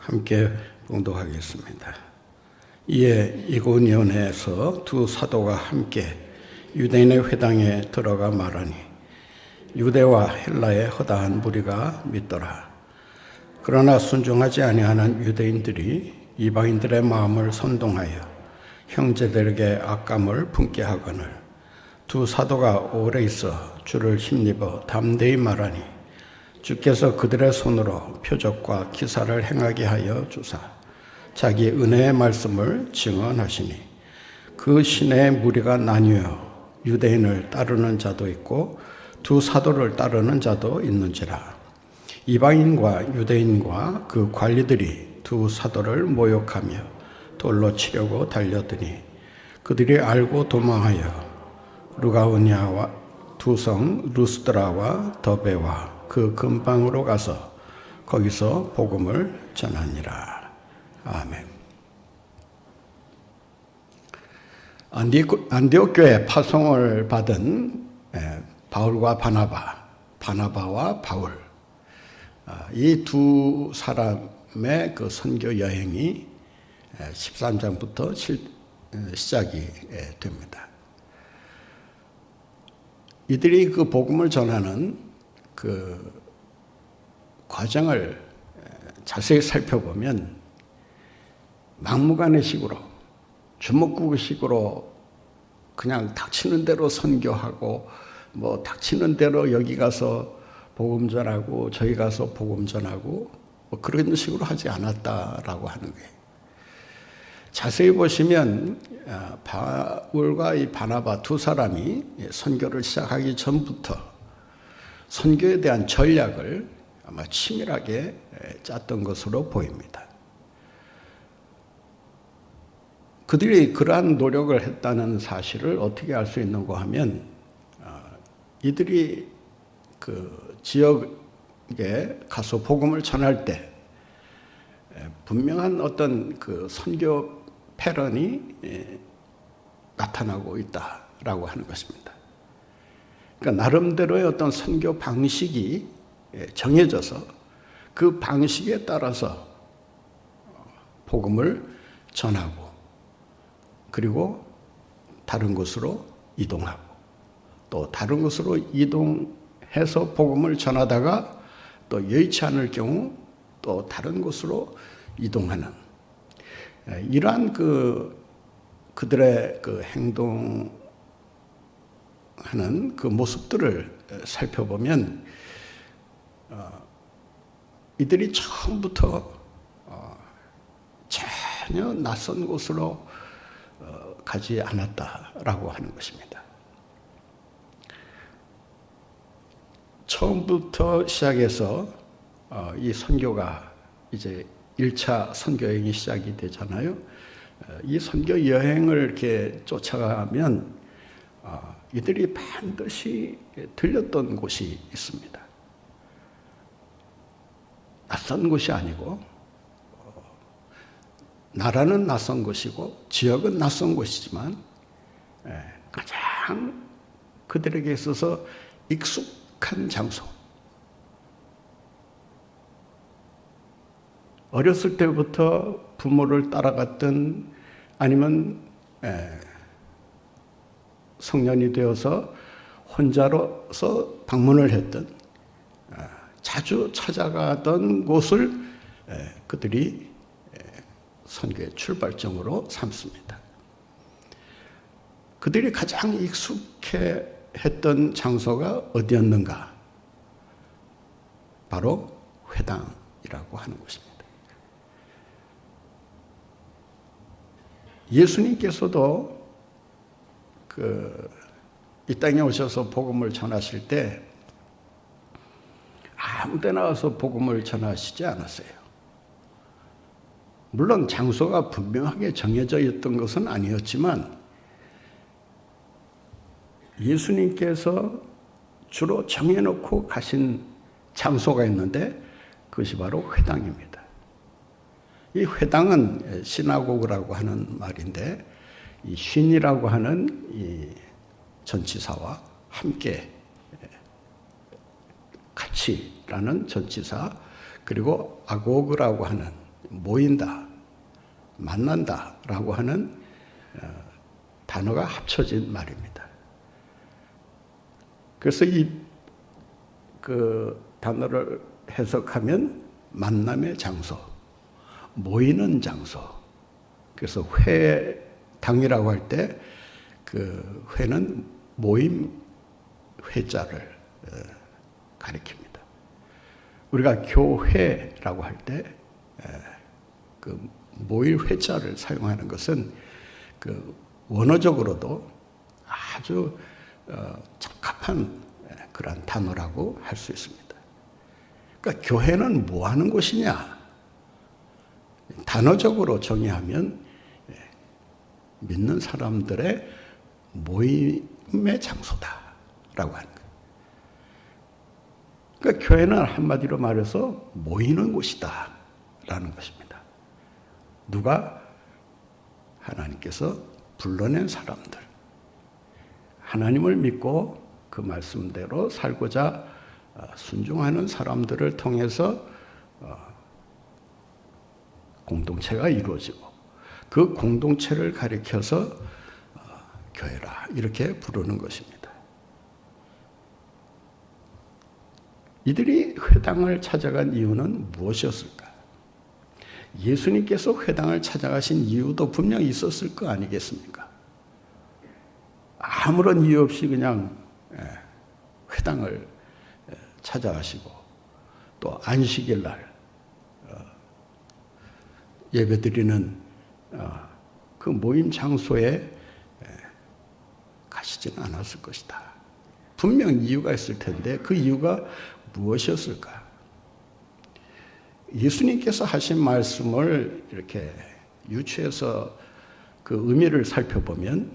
함께 봉독하겠습니다. 이에 이고니온에서 두 사도가 함께 유대인의 회당에 들어가 말하니 유대와 헬라의 허다한 무리가 믿더라. 그러나 순종하지 아니하는 유대인들이 이방인들의 마음을 선동하여 형제들에게 악감을 품게 하거늘 두 사도가 오래 있어 주를 힘입어 담대히 말하니 주께서 그들의 손으로 표적과 기사를 행하게 하여 주사 자기 은혜의 말씀을 증언하시니 그 시내의 무리가 나뉘어 유대인을 따르는 자도 있고 두 사도를 따르는 자도 있는지라. 이방인과 유대인과 그 관리들이 두 사도를 모욕하며 돌로 치려고 달려드니 그들이 알고 도망하여 루가오니아와 두 성 루스드라와 더베와 그 근방으로 가서 거기서 복음을 전하니라. 아멘. 안디옥 교회 파송을 받은 바울과 바나바와 바울, 이 두 사람의 그 선교 여행이 13장부터 시작이 됩니다. 이들이 그 복음을 전하는 그 과정을 자세히 살펴보면 막무가내식으로 주먹구구식으로 그냥 닥치는 대로 선교하고 뭐 닥치는 대로 여기 가서 복음 전하고 저기 가서 복음 전하고 뭐 그런 식으로 하지 않았다라고 하는 거예요. 자세히 보시면 바울과 이 바나바 두 사람이 선교를 시작하기 전부터 선교에 대한 전략을 아마 치밀하게 짰던 것으로 보입니다. 그들이 그러한 노력을 했다는 사실을 어떻게 알 수 있는가 하면 이들이 그 지역에 가서 복음을 전할 때 분명한 어떤 그 선교 패런이 나타나고 있다라고 하는 것입니다. 그러니까 나름대로의 어떤 선교 방식이 정해져서 그 방식에 따라서 복음을 전하고 그리고 다른 곳으로 이동하고 또 다른 곳으로 이동해서 복음을 전하다가 또 여의치 않을 경우 또 다른 곳으로 이동하는 이러한 그들의 그 행동하는 그 모습들을 살펴보면 이들이 처음부터 전혀 낯선 곳으로 가지 않았다라고 하는 것입니다. 처음부터 시작해서 이 선교가 이제 1차 선교 여행이 시작이 되잖아요. 이 선교 여행을 이렇게 쫓아가면 이들이 반드시 들렸던 곳이 있습니다. 낯선 곳이 아니고 나라는 낯선 곳이고 지역은 낯선 곳이지만 가장 그들에게 있어서 익숙한 장소. 어렸을 때부터 부모를 따라갔든 아니면 성년이 되어서 혼자로서 방문을 했든 자주 찾아가던 곳을 그들이 선교의 출발점으로 삼습니다. 그들이 가장 익숙해했던 장소가 어디였는가? 바로 회당이라고 하는 것입니다. 예수님께서도 이 땅에 오셔서 복음을 전하실 때 아무 데나 와서 복음을 전하시지 않았어요. 물론 장소가 분명하게 정해져 있던 것은 아니었지만 예수님께서 주로 정해놓고 가신 장소가 있는데 그것이 바로 회당입니다. 이 회당은 시나고그라고 하는 말인데 이 쉰이라고 하는 이 전치사와 함께 같이라는 전치사 그리고 아고그라고 하는 모인다, 만난다라고 하는 단어가 합쳐진 말입니다. 그래서 그 단어를 해석하면 만남의 장소, 모이는 장소. 그래서 회당이라고 할 때 그 회는 모임 회자를 가리킵니다. 우리가 교회라고 할 때 그 모일 회자를 사용하는 것은 그 원어적으로도 아주 적합한 그런 단어라고 할 수 있습니다. 그러니까 교회는 뭐 하는 곳이냐? 단어적으로 정의하면 믿는 사람들의 모임의 장소다라고 하는 거예요. 그러니까 교회는 한마디로 말해서 모이는 곳이다라는 것입니다. 누가? 하나님께서 불러낸 사람들. 하나님을 믿고 그 말씀대로 살고자 순종하는 사람들을 통해서 공동체가 이루어지고 그 공동체를 가리켜서 교회라 이렇게 부르는 것입니다. 이들이 회당을 찾아간 이유는 무엇이었을까? 예수님께서 회당을 찾아가신 이유도 분명히 있었을 거 아니겠습니까? 아무런 이유 없이 그냥 회당을 찾아가시고 또 안식일 날 예배드리는 그 모임 장소에 가시지는 않았을 것이다. 분명 이유가 있을 텐데 그 이유가 무엇이었을까? 예수님께서 하신 말씀을 이렇게 유추해서 그 의미를 살펴보면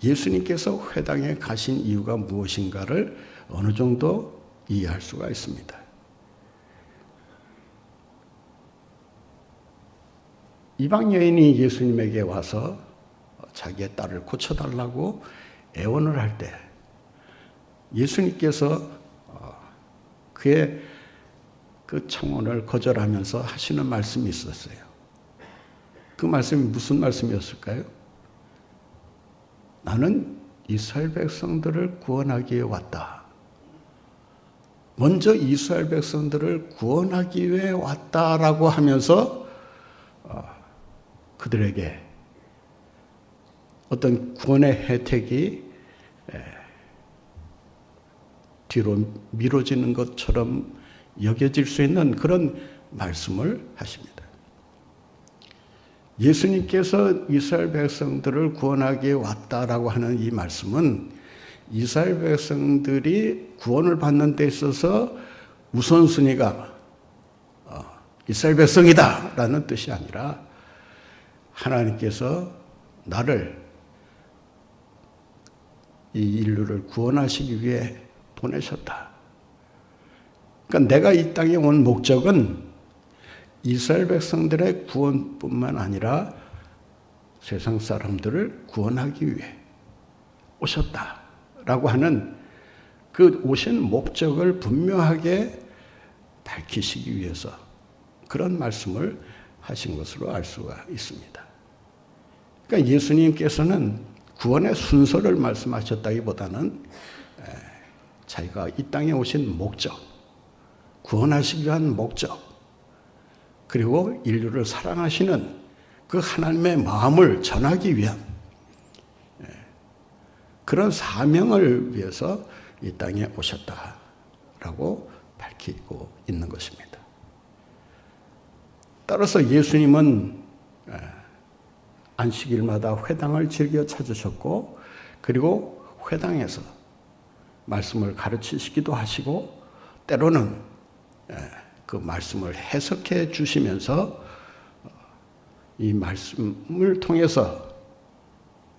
예수님께서 회당에 가신 이유가 무엇인가를 어느 정도 이해할 수가 있습니다. 이방 여인이 예수님에게 와서 자기의 딸을 고쳐달라고 애원을 할 때 예수님께서 그의 그 청혼을 거절하면서 하시는 말씀이 있었어요. 그 말씀이 무슨 말씀이었을까요? 나는 이스라엘 백성들을 구원하기 위해 왔다. 먼저 이스라엘 백성들을 구원하기 위해 왔다라고 하면서 그들에게 어떤 구원의 혜택이 뒤로 미뤄지는 것처럼 여겨질 수 있는 그런 말씀을 하십니다. 예수님께서 이스라엘 백성들을 구원하기 위해 왔다라고 하는 이 말씀은 이스라엘 백성들이 구원을 받는 데 있어서 우선순위가 이스라엘 백성이다라는 뜻이 아니라 하나님께서 나를 이 인류를 구원하시기 위해 보내셨다. 그러니까 내가 이 땅에 온 목적은 이스라엘 백성들의 구원뿐만 아니라 세상 사람들을 구원하기 위해 오셨다라고 하는 그 오신 목적을 분명하게 밝히시기 위해서 그런 말씀을 하신 것으로 알 수가 있습니다. 그러니까 예수님께서는 구원의 순서를 말씀하셨다기보다는 자기가 이 땅에 오신 목적, 구원하시기 위한 목적, 그리고 인류를 사랑하시는 그 하나님의 마음을 전하기 위한 그런 사명을 위해서 이 땅에 오셨다라고 밝히고 있는 것입니다. 따라서 예수님은 안식일마다 회당을 즐겨 찾으셨고 그리고 회당에서 말씀을 가르치시기도 하시고 때로는 그 말씀을 해석해 주시면서 이 말씀을 통해서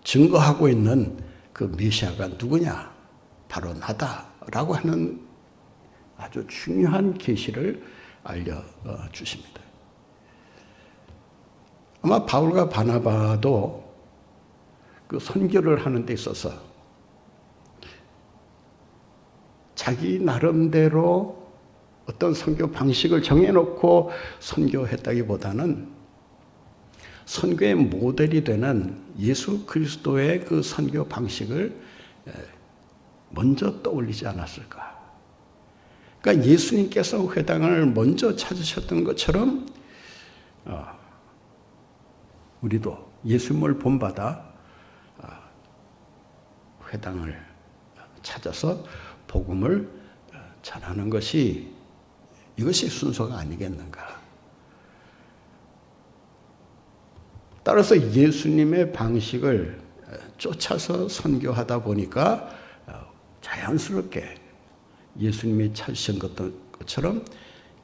증거하고 있는 그 메시아가 누구냐? 바로 나다라고 하는 아주 중요한 계시를 알려주십니다. 아마 바울과 바나바도 그 선교를 하는 데 있어서 자기 나름대로 어떤 선교 방식을 정해놓고 선교했다기보다는 선교의 모델이 되는 예수 그리스도의 그 선교 방식을 먼저 떠올리지 않았을까. 그러니까 예수님께서 회당을 먼저 찾으셨던 것처럼 우리도 예수님을 본받아 회당을 찾아서 복음을 전하는 것이 이것이 순서가 아니겠는가. 따라서 예수님의 방식을 쫓아서 선교하다 보니까 자연스럽게 예수님이 찾으신 것처럼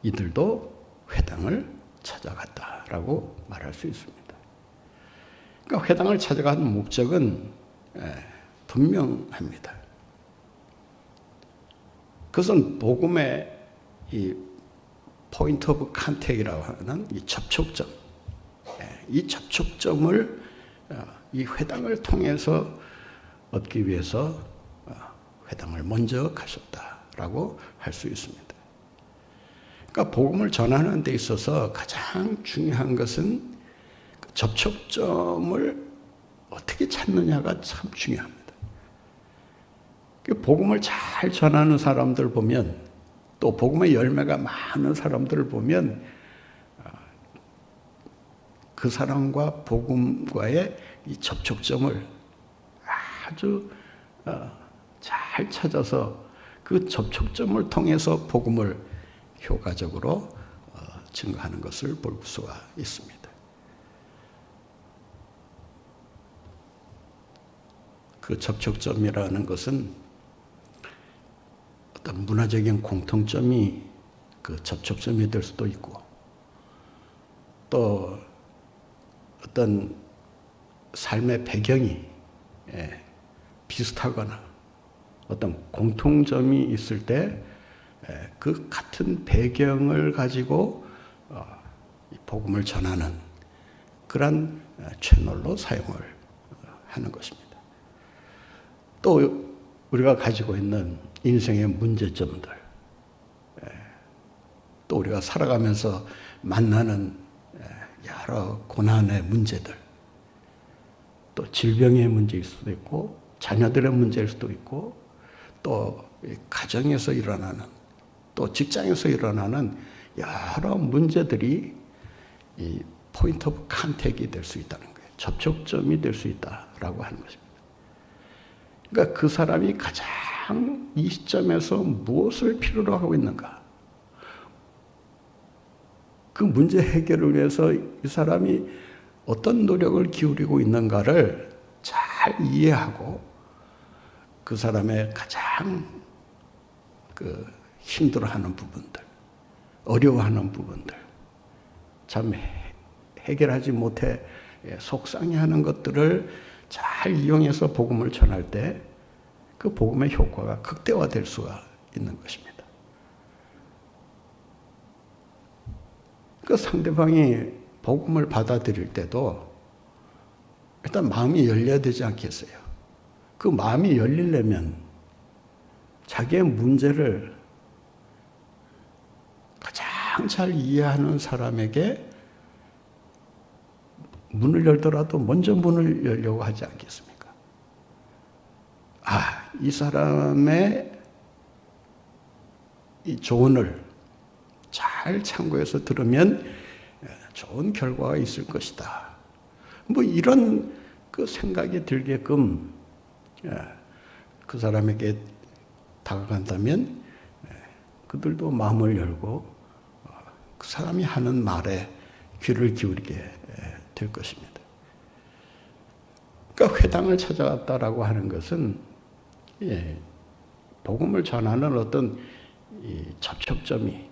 이들도 회당을 찾아갔다라고 말할 수 있습니다. 그러니까 회당을 찾아가는 목적은 분명합니다. 그것은 복음의 이 포인트 오브 컨택이라고 하는 이 접촉점, 이 접촉점을 이 회당을 통해서 얻기 위해서 회당을 먼저 가셨다라고 할 수 있습니다. 그러니까 복음을 전하는 데 있어서 가장 중요한 것은 접촉점을 어떻게 찾느냐가 참 중요합니다. 복음을 잘 전하는 사람들 보면, 또 복음의 열매가 많은 사람들을 보면 그 사람과 복음과의 이 접촉점을 아주 잘 찾아서 그 접촉점을 통해서 복음을 효과적으로 증거하는 것을 볼 수가 있습니다. 그 접촉점이라는 것은 어떤 문화적인 공통점이 그 접촉점이 될 수도 있고, 또 어떤 삶의 배경이 비슷하거나 어떤 공통점이 있을 때 그 같은 배경을 가지고 복음을 전하는 그런 채널로 사용을 하는 것입니다. 또 우리가 가지고 있는 인생의 문제점들, 또 우리가 살아가면서 만나는 여러 고난의 문제들, 또 질병의 문제일 수도 있고 자녀들의 문제일 수도 있고, 또 가정에서 일어나는, 또 직장에서 일어나는 여러 문제들이 이 포인트 오브 컨택이 될 수 있다는 거예요. 접촉점이 될 수 있다라고 하는 것입니다. 그러니까 그 사람이 가장 이 시점에서 무엇을 필요로 하고 있는가, 그 문제 해결을 위해서 이 사람이 어떤 노력을 기울이고 있는가를 잘 이해하고, 그 사람의 가장 힘들어하는 부분들, 어려워하는 부분들, 참 해결하지 못해 속상해하는 것들을 잘 이용해서 복음을 전할 때 그 복음의 효과가 극대화될 수가 있는 것입니다. 그 상대방이 복음을 받아들일 때도 일단 마음이 열려야 되지 않겠어요? 그 마음이 열리려면 자기의 문제를 가장 잘 이해하는 사람에게 문을 열더라도 먼저 문을 열려고 하지 않겠습니까? 이 사람의 이 조언을 잘 참고해서 들으면 좋은 결과가 있을 것이다. 이런 그 생각이 들게끔 그 사람에게 다가간다면 그들도 마음을 열고 그 사람이 하는 말에 귀를 기울이게 될 것입니다. 그러니까 회당을 찾아갔다라고 하는 것은 복음을 전하는 어떤 이 접촉점이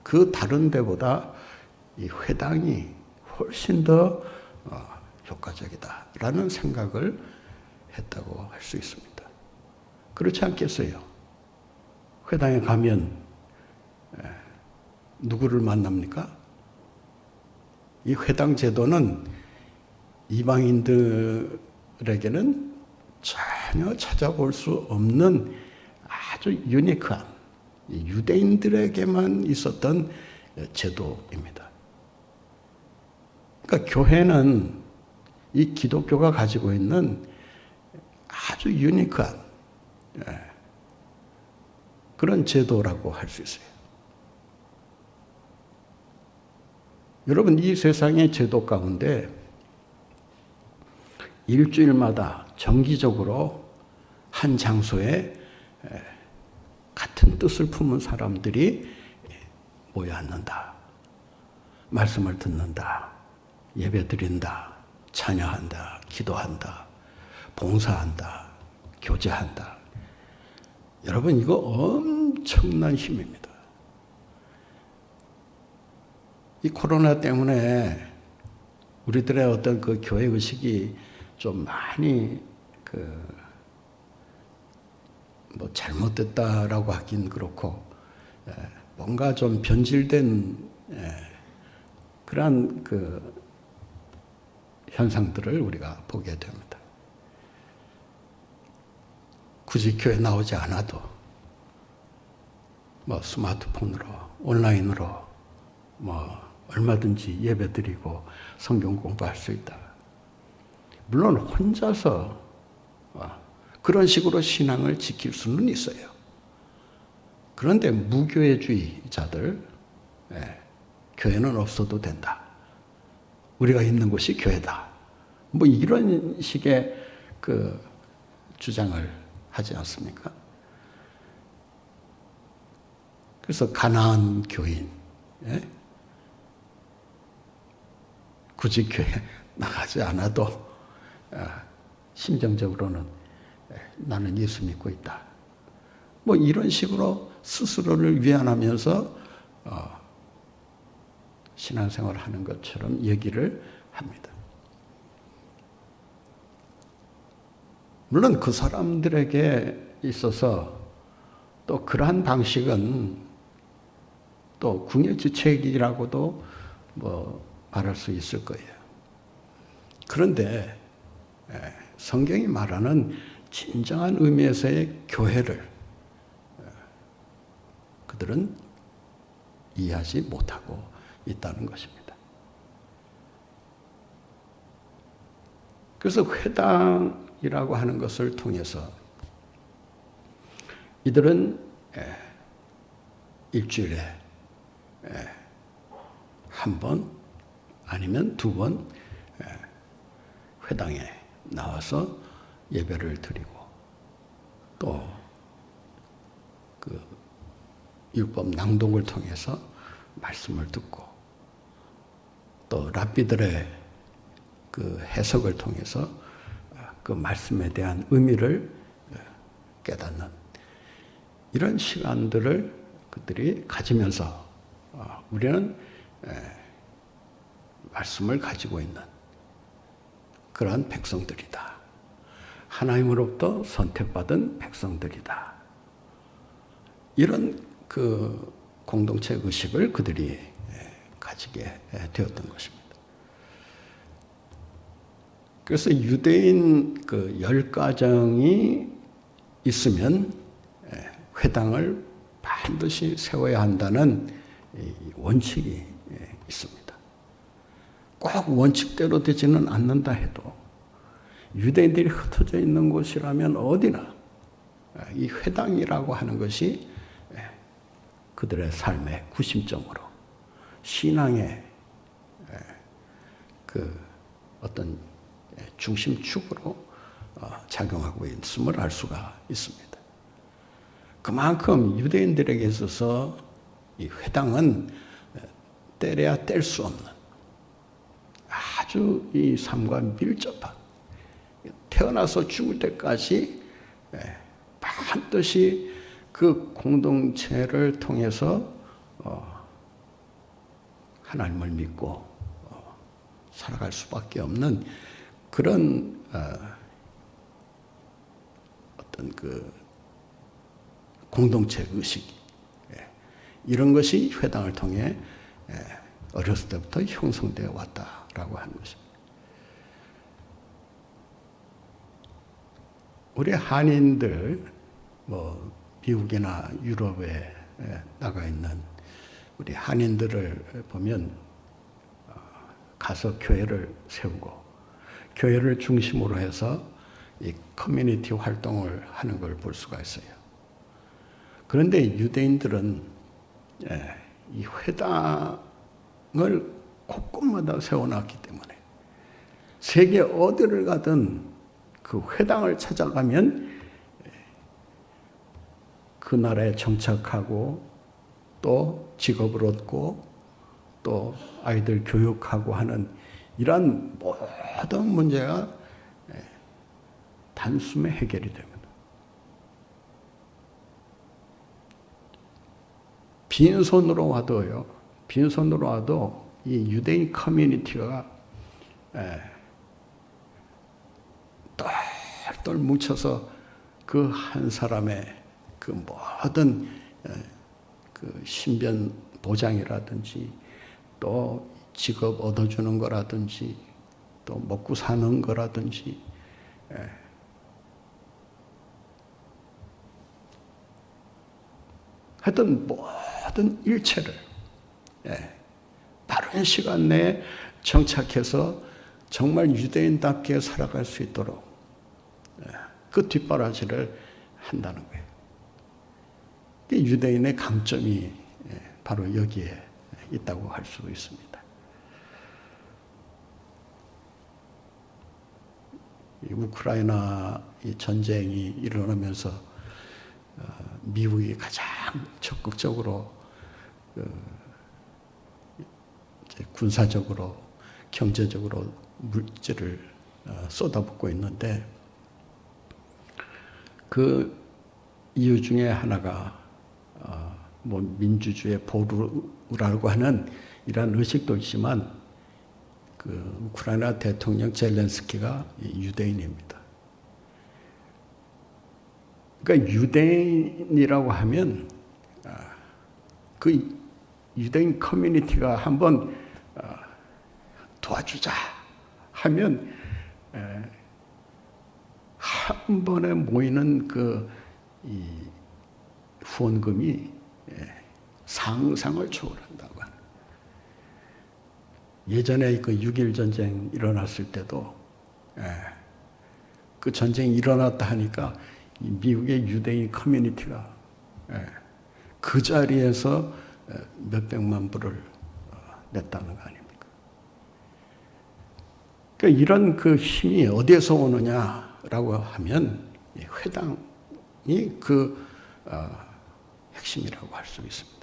그 다른 데보다 이 회당이 훨씬 더 효과적이다라는 생각을 했다고 할 수 있습니다. 그렇지 않겠어요? 회당에 가면 누구를 만납니까? 이 회당 제도는 이방인들에게는 전혀 찾아볼 수 없는 아주 유니크한 유대인들에게만 있었던 제도입니다. 그러니까 교회는 이 기독교가 가지고 있는 아주 유니크한 그런 제도라고 할 수 있어요. 여러분, 이 세상의 제도 가운데 일주일마다 정기적으로 한 장소에 같은 뜻을 품은 사람들이 모여 앉는다. 말씀을 듣는다. 예배 드린다. 찬양한다. 기도한다. 봉사한다. 교제한다. 여러분, 이거 엄청난 힘입니다. 이 코로나 때문에 우리들의 어떤 그 교회 의식이 좀 많이 뭐 잘못됐다라고 하긴 그렇고, 뭔가 좀 변질된 그러한 현상들을 우리가 보게 됩니다. 굳이 교회 나오지 않아도 뭐 스마트폰으로 온라인으로 뭐 얼마든지 예배드리고 성경 공부할 수 있다. 물론 혼자서 그런 식으로 신앙을 지킬 수는 있어요. 그런데 무교회주의자들, 교회는 없어도 된다. 우리가 있는 곳이 교회다. 뭐 이런 식의 주장을 하지 않습니까? 그래서 가난한 교인, 굳이 교회 나가지 않아도 심정적으로는 나는 예수 믿고 있다. 뭐 이런 식으로 스스로를 위안하면서 신앙생활을 하는 것처럼 얘기를 합니다. 물론 그 사람들에게 있어서 또 그러한 방식은 또 궁예지책이라고도 뭐 말할 수 있을 거예요. 그런데 성경이 말하는 진정한 의미에서의 교회를 그들은 이해하지 못하고 있다는 것입니다. 그래서 회당이라고 하는 것을 통해서 이들은 일주일에 한 번 아니면 두 번 회당에 나와서 예배를 드리고 또 율법 낭독을 통해서 말씀을 듣고 또 랍비들의 해석을 통해서 그 말씀에 대한 의미를 깨닫는 이런 시간들을 그들이 가지면서 우리는 말씀을 가지고 있는 그러한 백성들이다. 하나님으로부터 선택받은 백성들이다. 이런 공동체 의식을 그들이 가지게 되었던 것입니다. 그래서 유대인 10가정이 있으면 회당을 반드시 세워야 한다는 원칙이 있습니다. 꼭 원칙대로 되지는 않는다 해도 유대인들이 흩어져 있는 곳이라면 어디나 이 회당이라고 하는 것이 그들의 삶의 구심점으로 신앙의 어떤 중심축으로 작용하고 있음을 알 수가 있습니다. 그만큼 유대인들에게 있어서 이 회당은 떼려야 뗄 수 없는 아주 이 삶과 밀접한 태어나서 죽을 때까지 반드시 그 공동체를 통해서 하나님을 믿고 살아갈 수밖에 없는 그런 어떤 공동체 의식 이런 것이 회당을 통해 어렸을 때부터 형성되어 왔다라고 하는 것입니다. 우리 한인들 뭐 미국이나 유럽에 나가 있는 우리 한인들을 보면 가서 교회를 세우고 교회를 중심으로 해서 이 커뮤니티 활동을 하는 걸 볼 수가 있어요. 그런데 유대인들은 이 회당을 곳곳마다 세워놨기 때문에 세계 어디를 가든 그 회당을 찾아가면 그 나라에 정착하고 또 직업을 얻고 또 아이들 교육하고 하는 이러한 모든 문제가 단숨에 해결이 됩니다. 빈손으로 와도요. 빈손으로 와도 이 유대인 커뮤니티가 똘똘 뭉쳐서 그 한 사람의 그 모든 그 신변 보장이라든지 또 직업 얻어주는 거라든지 또 먹고 사는 거라든지 하여튼 모든 일체를 빠른 시간 내에 정착해서 정말 유대인답게 살아갈 수 있도록 그 뒷바라지를 한다는 거예요. 유대인의 강점이 바로 여기에 있다고 할 수 있습니다. 이 우크라이나 전쟁이 일어나면서 미국이 가장 적극적으로 군사적으로 경제적으로 물질을 쏟아붓고 있는데 그 이유 중에 하나가 뭐 민주주의 보루라고 하는 이러한 의식도 있지만 그 우크라이나 대통령 젤렌스키가 유대인입니다. 그러니까 유대인이라고 하면 그 유대인 커뮤니티가 한번 도와주자 하면 한 번에 모이는 그 후원금이 상상을 초월한다고 하는. 예전에 그 6.1 전쟁 일어났을 때도 그 전쟁이 일어났다 하니까 미국의 유대인 커뮤니티가 그 자리에서 몇백만 불을 냈다는 거 아닙니까? 그러니까 이런 그 힘이 어디에서 오느냐라고 하면 회당이 그 핵심이라고 할 수 있습니다.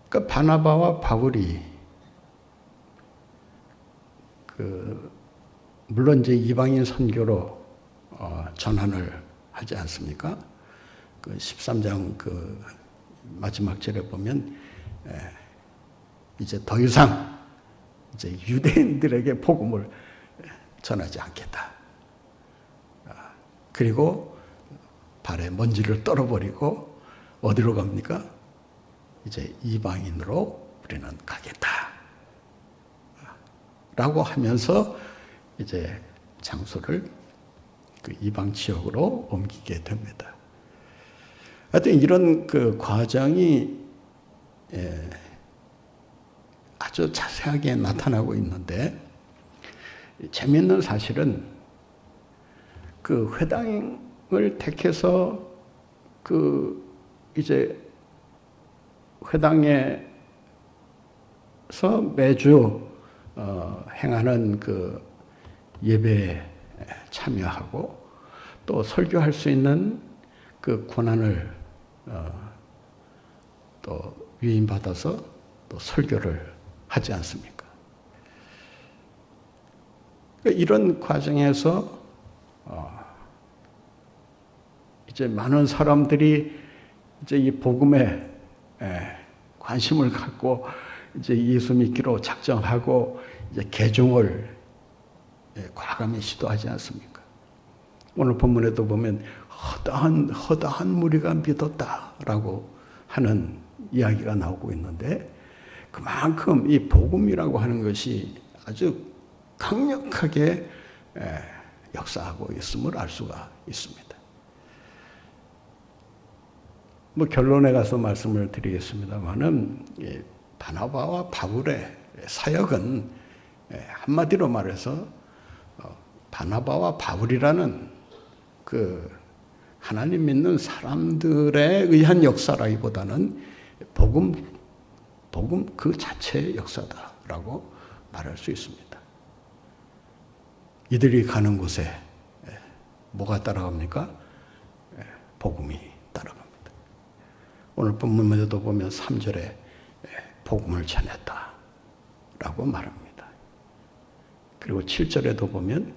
그러니까 바나바와 바울이 물론 이제 이방인 선교로 전환을 하지 않습니까? 그 13장 그 마지막 절에 보면 이제 더 이상 이제 유대인들에게 복음을 전하지 않겠다. 그리고 발에 먼지를 떨어버리고 어디로 갑니까? 이제 이방인으로 우리는 가겠다. 라고 하면서 이제 장소를 그 이방 지역으로 옮기게 됩니다. 하여튼 이런 그 과정이 아주 자세하게 나타나고 있는데 재미있는 사실은 그 회당을 택해서 그 이제 회당에서 매주 행하는 그 예배에 참여하고 또 설교할 수 있는 그 권한을 또 위임받아서 또 설교를 하지 않습니까? 이런 과정에서 이제 많은 사람들이 이제 이 복음에 관심을 갖고 이제 예수 믿기로 작정하고 이제 개종을 과감히 시도하지 않습니까? 오늘 본문에도 보면 허다한 무리가 믿었다라고 하는 이야기가 나오고 있는데 그만큼 이 복음이라고 하는 것이 아주 강력하게 역사하고 있음을 알 수가 있습니다. 뭐 결론에 가서 말씀을 드리겠습니다만은 바나바와 바울의 사역은 한마디로 말해서 바나바와 바울이라는 그 하나님 믿는 사람들에 의한 역사라기보다는 복음 그 자체의 역사다라고 말할 수 있습니다. 이들이 가는 곳에 뭐가 따라갑니까? 복음이 따라갑니다. 오늘 본문에도 보면 3절에 복음을 전했다라고 말합니다. 그리고 7절에도 보면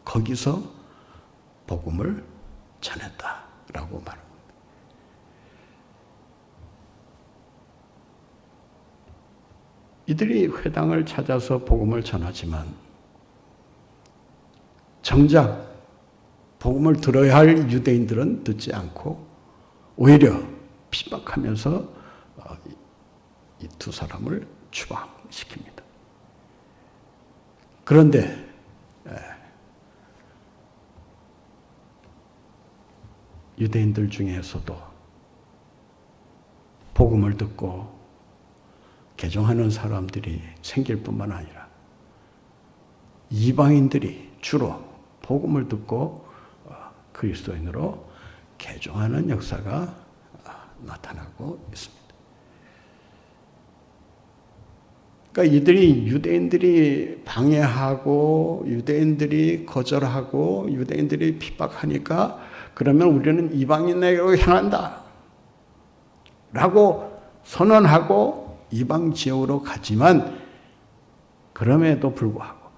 거기서 복음을 전했다라고 말합니다. 이들이 회당을 찾아서 복음을 전하지만 정작 복음을 들어야 할 유대인들은 듣지 않고 오히려 핍박하면서 이 두 사람을 추방시킵니다. 그런데 유대인들 중에서도 복음을 듣고 개종하는 사람들이 생길 뿐만 아니라 이방인들이 주로 복음을 듣고 그리스도인으로 개종하는 역사가 나타나고 있습니다. 그러니까 이들이 유대인들이 방해하고 유대인들이 거절하고 유대인들이 핍박하니까 그러면 우리는 이방인에게로 향한다 라고 선언하고 이방 지역으로 가지만 그럼에도 불구하고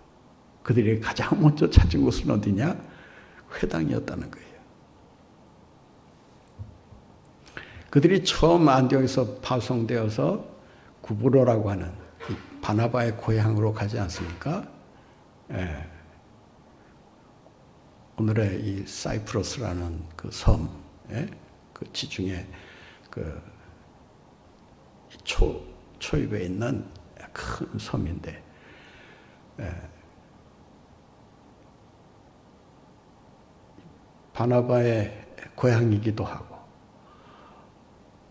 그들이 가장 먼저 찾은 곳은 어디냐? 회당이었다는 거예요. 그들이 처음 안디옥에서 파송되어서 구브로라고 하는 바나바의 고향으로 가지 않습니까? 오늘의 이 사이프러스라는 그 섬, 그 지중해 그 초입에 있는 큰 섬인데, 바나바의 고향이기도 하고,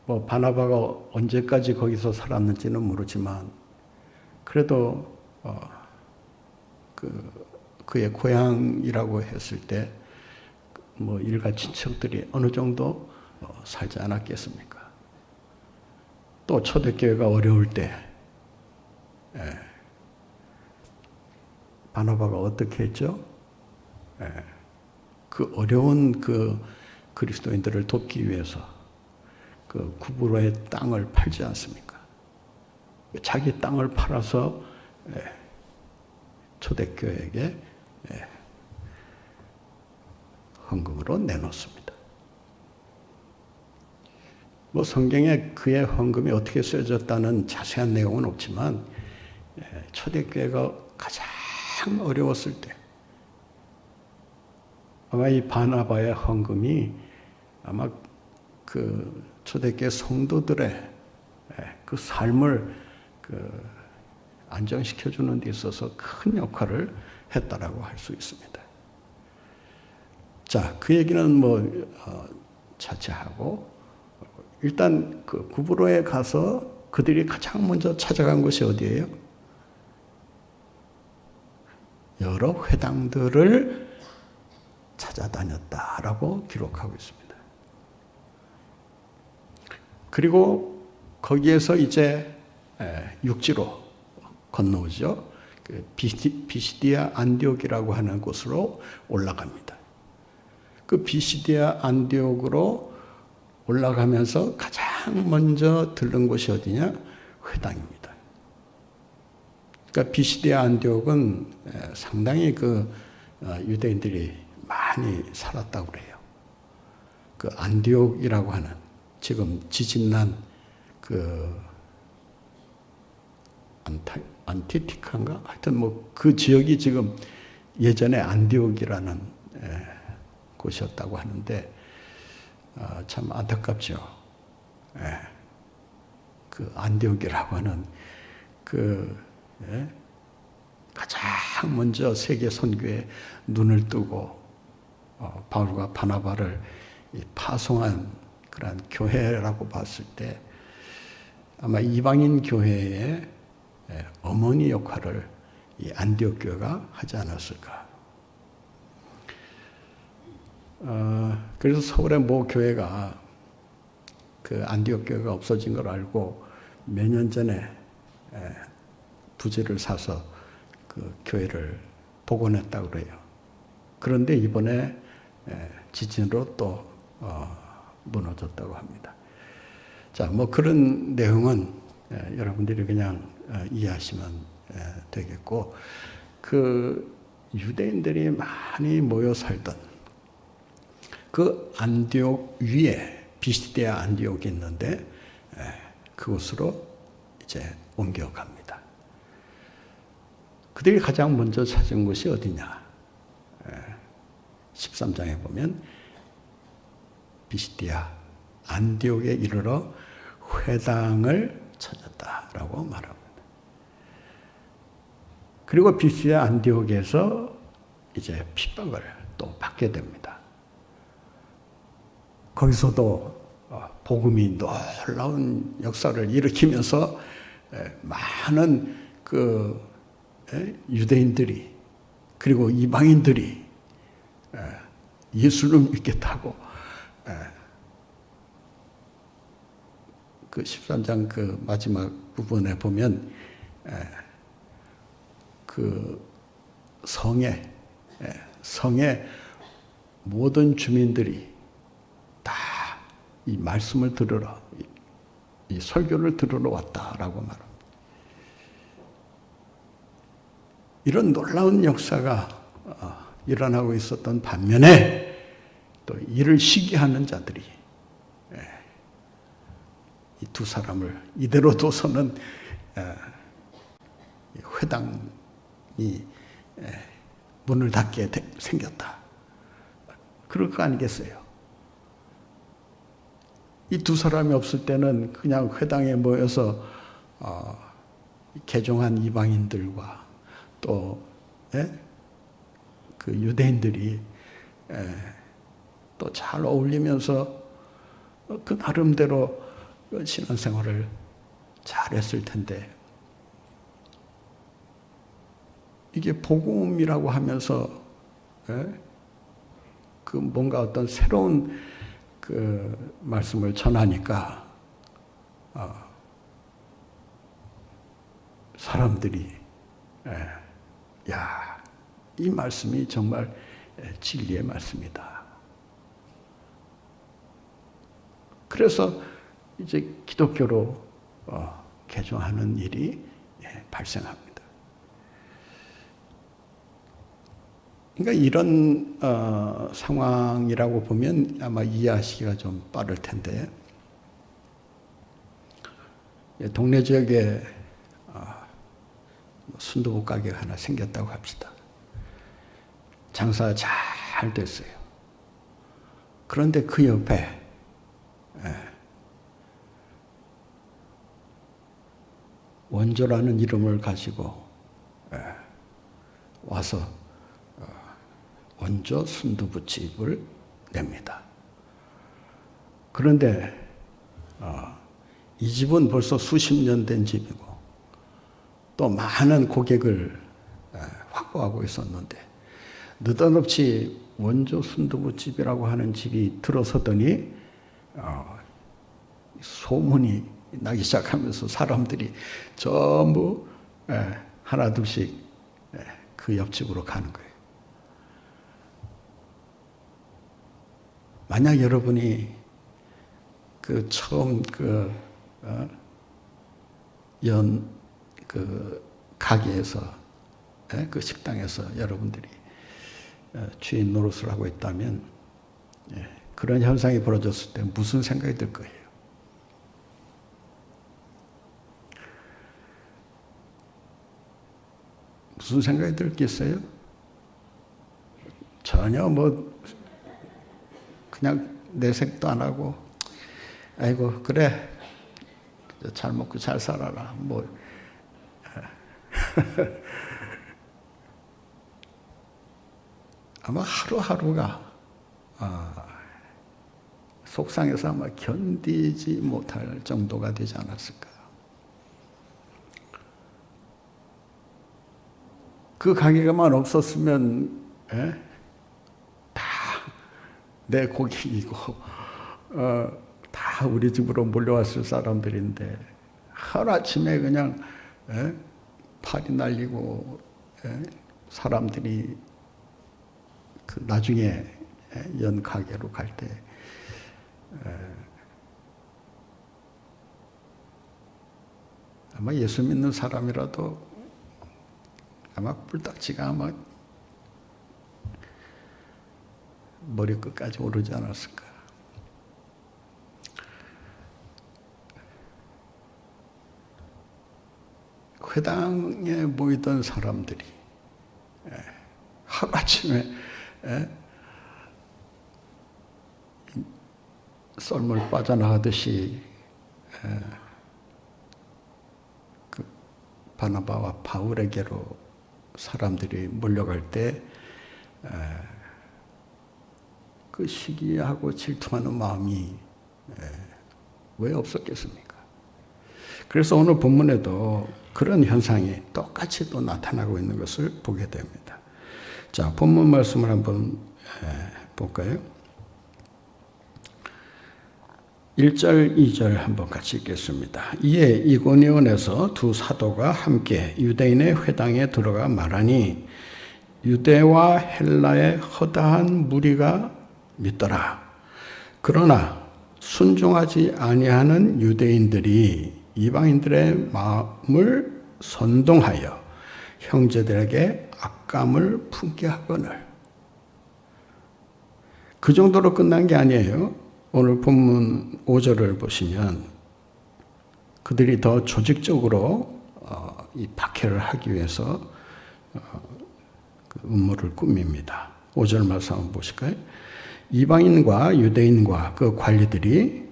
뭐 바나바가 언제까지 거기서 살았는지는 모르지만, 그래도 그의 고향이라고 했을 때, 뭐 일가 친척들이 어느 정도 살지 않았겠습니까? 또 초대교회가 어려울 때, 바나바가 어떻게 했죠? 그 어려운 그 그리스도인들을 돕기 위해서 그 구브로의 땅을 팔지 않습니까? 자기 땅을 팔아서 초대교회에게 헌금으로 내놓습니다. 뭐 성경에 그의 헌금이 어떻게 쓰여졌다는 자세한 내용은 없지만 초대교회가 가장 어려웠을 때 아마 이 바나바의 헌금이 아마 그 초대교회 성도들의 그 삶을 안정시켜주는 데 있어서 큰 역할을 했다라고 할 수 있습니다. 자, 그 얘기는 뭐 차치하고 일단 그 구브로에 가서 그들이 가장 먼저 찾아간 곳이 어디예요? 여러 회당들을 찾아다녔다라고 기록하고 있습니다. 그리고 거기에서 이제 육지로 건너오죠. 그 비시디아 안디옥이라고 하는 곳으로 올라갑니다. 그 비시디아 안디옥으로 올라가면서 가장 먼저 들른 곳이 어디냐? 회당입니다. 그러니까 비시디아 안디옥은 상당히 그 유대인들이 많이 살았다고 그래요. 그 안디옥이라고 하는 지금 지진난 그 안티티카인가? 하여튼 뭐 그 지역이 지금 예전에 안디옥이라는 곳이었다고 하는데 참 안타깝죠. 그 안디옥이라고 하는 그 가장 먼저 세계 선교에 눈을 뜨고 바울과 바나바를 파송한 그러한 교회라고 봤을 때 아마 이방인 교회의 어머니 역할을 이 안디옥 교회가 하지 않았을까. 그래서 서울의 모 교회가 그 안디옥 교회가 없어진 걸 알고 몇 년 전에 부지를 사서 그 교회를 복원했다고 그래요. 그런데 이번에 지진으로 또 무너졌다고 합니다. 자, 뭐 그런 내용은 여러분들이 그냥 이해하시면 되겠고, 그 유대인들이 많이 모여 살던 그 안디옥 위에 비시디아 안디옥이 있는데 그곳으로 이제 옮겨갑니다. 그들이 가장 먼저 찾은 곳이 어디냐? 13장에 보면 비시디아 안디옥에 이르러 회당을 찾았다라고 말합니다. 그리고 비시디아 안디옥에서 이제 핍박을 또 받게 됩니다. 거기서도 복음이 놀라운 역사를 일으키면서 많은 그 유대인들이 그리고 이방인들이 예수를 믿겠다고 그 13장 그 마지막 부분에 보면 그 성의 모든 주민들이 다 이 말씀을 들으러 이 설교를 들으러 왔다라고 말합니다. 이런 놀라운 역사가 일어나고 있었던 반면에 또 이를 시기하는 자들이 이 두 사람을 이대로 둬서는 회당이 문을 닫게 생겼다. 그럴 거 아니겠어요? 이 두 사람이 없을 때는 그냥 회당에 모여서 개종한 이방인들과 또 그 유대인들이 또 잘 어울리면서 그 나름대로 신앙생활을 잘했을 텐데 이게 복음이라고 하면서 그 뭔가 어떤 새로운 그 말씀을 전하니까 사람들이 야, 이 말씀이 정말 진리의 말씀이다. 그래서 이제 기독교로 개종하는 일이 발생합니다. 그러니까 이런 상황이라고 보면 아마 이해하시기가 좀 빠를 텐데, 동네 지역에 순두부 가게가 하나 생겼다고 합시다. 장사 잘 됐어요. 그런데 그 옆에 원조라는 이름을 가지고 와서 원조 순두부집을 냅니다. 그런데 이 집은 벌써 수십 년 된 집이고 또 많은 고객을 확보하고 있었는데 느닷없이 원조 순두부집이라고 하는 집이 들어서더니 소문이 나기 시작하면서 사람들이 전부 하나 둘씩 그 옆집으로 가는 거예요. 만약 여러분이 그 처음 그 가게에서 그 식당에서 여러분들이 주인 노릇을 하고 있다면 그런 현상이 벌어졌을 때 무슨 생각이 들 거예요? 무슨 생각이 들겠어요? 전혀 뭐 그냥 내색도 안 하고 아이고 그래 잘 먹고 잘 살아라 뭐 아마 하루하루가 속상해서 아마 견디지 못할 정도가 되지 않았을까. 그 가게가만 없었으면 다 내 고객이고 다 우리 집으로 몰려왔을 사람들인데 하루아침에 그냥 팔이 날리고 사람들이 그 나중에 연 가게로 갈 때 아마 예수 믿는 사람이라도 아마 뿔딱지가 아마 머리 끝까지 오르지 않았을까. 회당에 모이던 사람들이 하루아침에 썰물 빠져나가듯이 그 바나바와 바울에게로 사람들이 몰려갈 때 그 시기하고 질투하는 마음이 왜 없었겠습니까? 그래서 오늘 본문에도 그런 현상이 똑같이 또 나타나고 있는 것을 보게 됩니다. 자, 본문 말씀을 한번 볼까요? 1절, 2절 한번 같이 읽겠습니다. 이에 이고니온에서 두 사도가 함께 유대인의 회당에 들어가 말하니 유대와 헬라의 허다한 무리가 믿더라. 그러나 순종하지 아니하는 유대인들이 이방인들의 마음을 선동하여 형제들에게 악감을 품게 하거늘. 그 정도로 끝난 게 아니에요. 오늘 본문 5절을 보시면 그들이 더 조직적으로 이 박해를 하기 위해서 그 음모를 꾸밉니다. 5절 말씀 한번 보실까요? 이방인과 유대인과 그 관리들이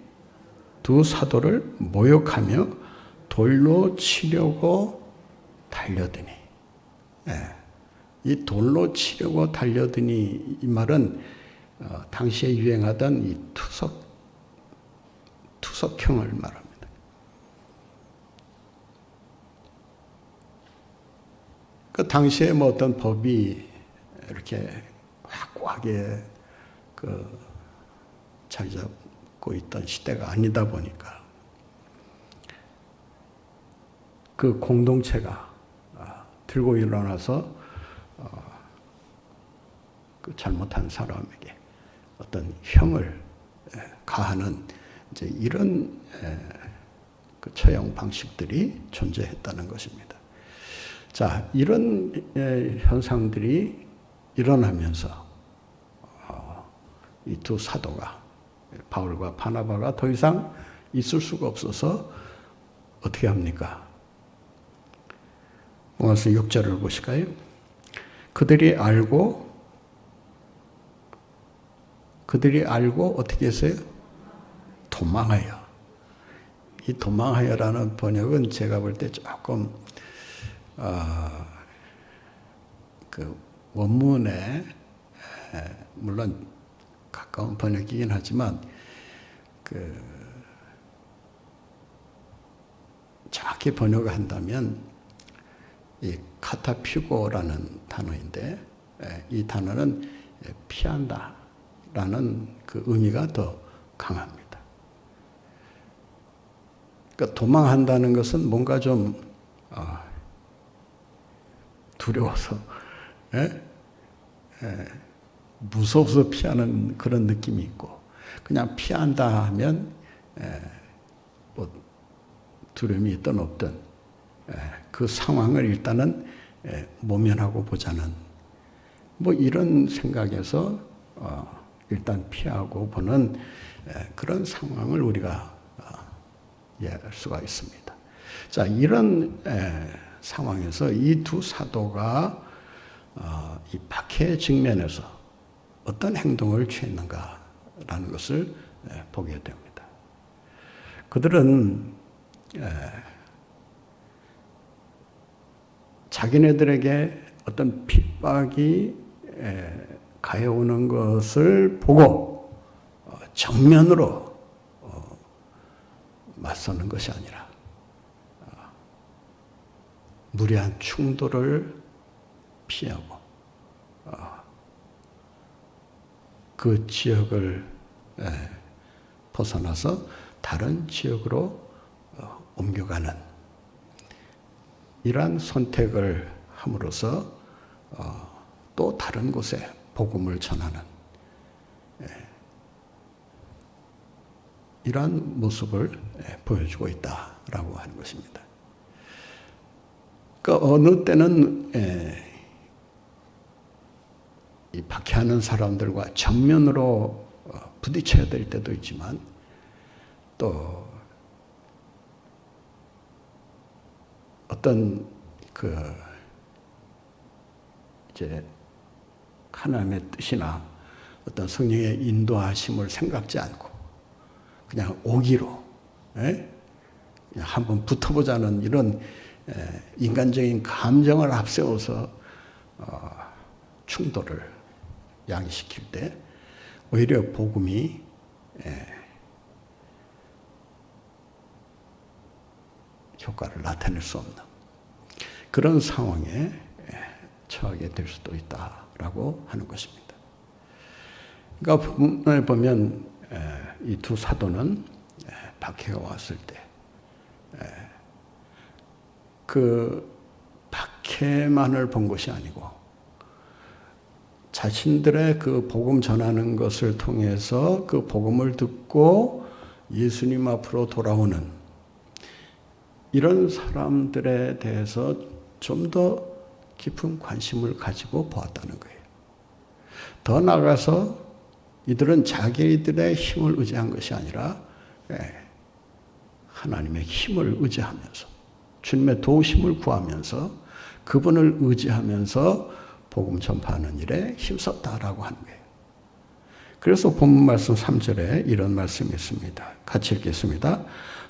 두 사도를 모욕하며 돌로 치려고 달려드니. 이 돌로 치려고 달려드니 이 말은 당시에 유행하던 이 투석형을 말합니다. 그 당시에 뭐 어떤 법이 이렇게 확고하게 자리 잡고 있던 시대가 아니다 보니까 그 공동체가 들고 일어나서 그 잘못한 사람에게 어떤 형을 가하는 이제 이런 그 처형 방식들이 존재했다는 것입니다. 자, 이런 현상들이 일어나면서 이 두 사도가 바울과 바나바가 더 이상 있을 수가 없어서 어떻게 합니까? 로마서 6절을 보실까요? 그들이 알고 어떻게 했어요? 도망하여. 이 도망하여라는 번역은 제가 볼 때 조금 그 원문에 물론 가까운 번역이긴 하지만 그 정확히 번역을 한다면 이 카타피고라는 단어인데 이 단어는 피한다라는 그 의미가 더 강합니다. 그러니까 도망한다는 것은 뭔가 좀 두려워서 무서워서 피하는 그런 느낌이 있고 그냥 피한다 하면 뭐 두려움이 있든 없든 그 상황을 일단은 모면하고 보자는 뭐 이런 생각에서 일단 피하고 보는 그런 상황을 우리가 이해할 수가 있습니다. 자, 이런 상황에서 이 두 사도가 이 박해 직면에서 어떤 행동을 취했는가라는 것을 보게 됩니다. 그들은 자기네들에게 어떤 핍박이 가해오는 것을 보고 정면으로 맞서는 것이 아니라 무리한 충돌을 피하고 그 지역을 벗어나서 다른 지역으로 옮겨가는 이러한 선택을 함으로써 또 다른 곳에 복음을 전하는 이러한 모습을 보여주고 있다라고 하는 것입니다. 그러니까 어느 때는 이 박해하는 사람들과 정면으로 부딪혀야 될 때도 있지만 또 어떤 이제 하나님의 뜻이나 어떤 성령의 인도하심을 생각지 않고 그냥 오기로 그냥 한번 붙어보자는 이런 인간적인 감정을 앞세워서 충돌을 야기시킬 때 오히려 복음이 효과를 나타낼 수 없는 그런 상황에 처하게 될 수도 있다라고 하는 것입니다. 그러니까 본문을 보면 이 두 사도는 박해가 왔을 때 그 박해만을 본 것이 아니고 자신들의 그 복음 전하는 것을 통해서 그 복음을 듣고 예수님 앞으로 돌아오는 이런 사람들에 대해서 좀 더 깊은 관심을 가지고 보았다는 거예요. 더 나아가서 이들은 자기들의 힘을 의지한 것이 아니라 하나님의 힘을 의지하면서 주님의 도우심을 구하면서 그분을 의지하면서 복음 전파하는 일에 힘썼다라고 하는 거예요. 그래서 본문 말씀 3절에 이런 말씀이 있습니다. 같이 읽겠습니다.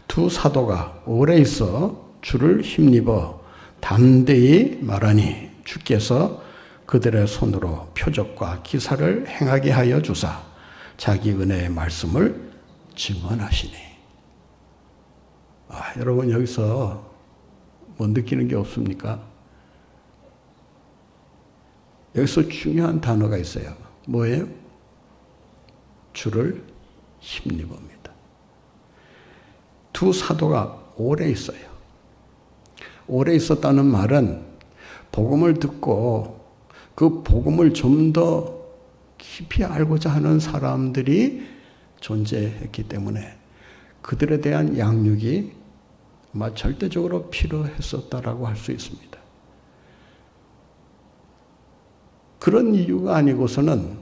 두 사도가 오래 있어 주를 힘입어 담대히 말하니 주께서 그들의 손으로 표적과 기사를 행하게 하여 주사 자기 은혜의 말씀을 증언하시니. 여러분 여기서 뭐 느끼는 게 없습니까? 여기서 중요한 단어가 있어요. 뭐예요? 주를 힘입어입니다. 두 사도가 오래 있어요. 오래 있었다는 말은 복음을 듣고 그 복음을 좀 더 깊이 알고자 하는 사람들이 존재했기 때문에 그들에 대한 양육이 아마 절대적으로 필요했었다라고 할 수 있습니다. 그런 이유가 아니고서는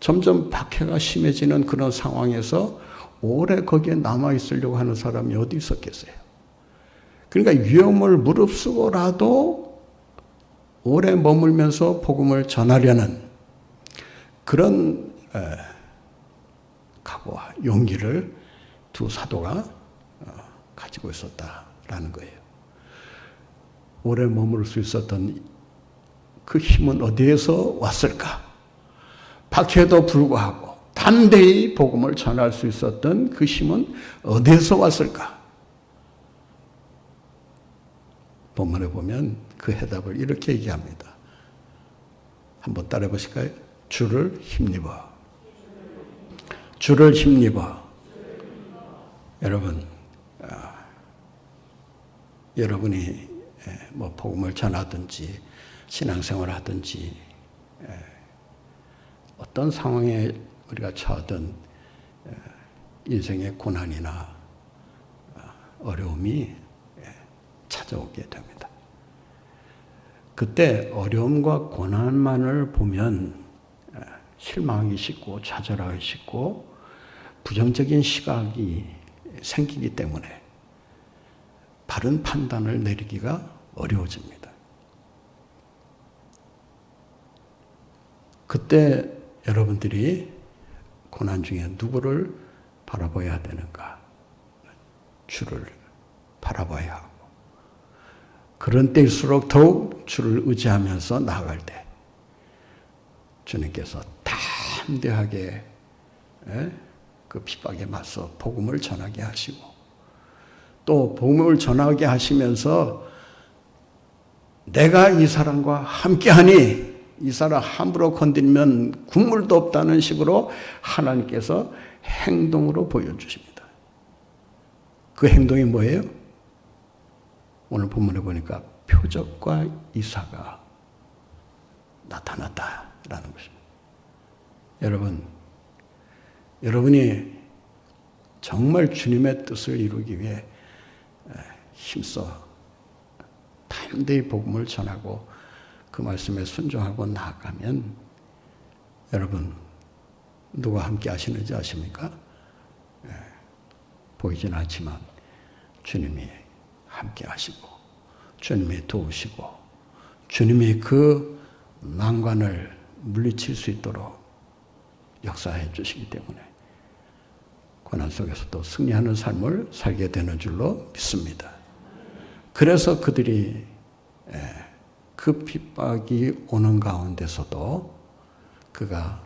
점점 박해가 심해지는 그런 상황에서 오래 거기에 남아있으려고 하는 사람이 어디 있었겠어요? 그러니까 위험을 무릅쓰고라도 오래 머물면서 복음을 전하려는 그런 각오와 용기를 두 사도가 가지고 있었다라는 거예요. 오래 머물 수 있었던 그 힘은 어디에서 왔을까? 박해도 불구하고 담대히 복음을 전할 수 있었던 그 힘은 어디에서 왔을까? 본문에 보면 그 해답을 이렇게 얘기합니다. 한번 따라해 보실까요? 주를 힘입어. 주를 힘입어. 여러분, 여러분이 뭐 복음을 전하든지 신앙생활을 하든지 어떤 상황에 우리가 처하든 인생의 고난이나 어려움이 찾아오게 됩니다. 그때 어려움과 고난만을 보면 실망하기 쉽고 좌절하기 쉽고 부정적인 시각이 생기기 때문에 바른 판단을 내리기가 어려워집니다. 그때 여러분들이 고난 중에 누구를 바라봐야 되는가? 주를 바라봐야 하고 그런 때일수록 더욱 주를 의지하면서 나아갈 때 주님께서 담대하게 그 핍박에 맞서 복음을 전하게 하시고 또 복음을 전하게 하시면서 내가 이 사람과 함께하니 이 사람 함부로 건드리면 국물도 없다는 식으로 하나님께서 행동으로 보여주십니다. 그 행동이 뭐예요? 오늘 본문에 보니까 표적과 이사가 나타났다라는 것입니다. 여러분이 정말 주님의 뜻을 이루기 위해 힘써 담대히 복음을 전하고 그 말씀에 순종하고 나아가면 여러분 누가 함께 하시는지 아십니까? 보이진 않지만 주님이 함께 하시고 주님이 도우시고 주님이 그 난관을 물리칠 수 있도록 역사해 주시기 때문에 고난 속에서도 승리하는 삶을 살게 되는 줄로 믿습니다. 그래서 그들이 그 핍박이 오는 가운데서도 그가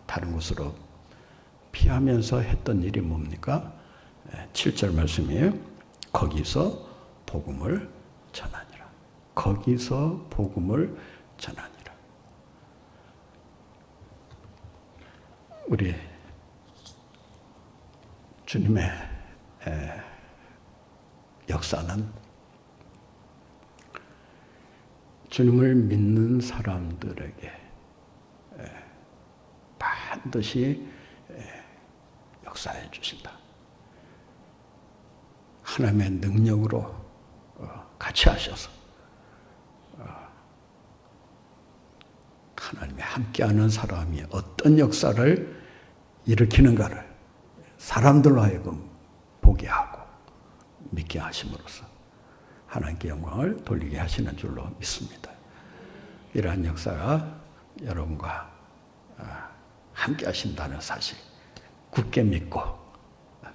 다른 곳으로 피하면서 했던 일이 뭡니까? 7절 말씀이에요. 거기서 복음을 전하니라. 거기서 복음을 전하니라. 우리 주님의 역사는 주님을 믿는 사람들에게 반드시 역사해 주신다. 하나님의 능력으로 같이 하셔서 하나님이 함께하는 사람이 어떤 역사를 일으키는가를 사람들로 하여금 보게 하고 믿게 하심으로써 하나님께 영광을 돌리게 하시는 줄로 믿습니다. 이러한 역사가 여러분과 함께 하신다는 사실 굳게 믿고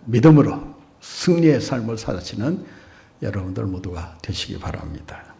믿음으로 승리의 삶을 사시는 여러분들 모두가 되시기 바랍니다.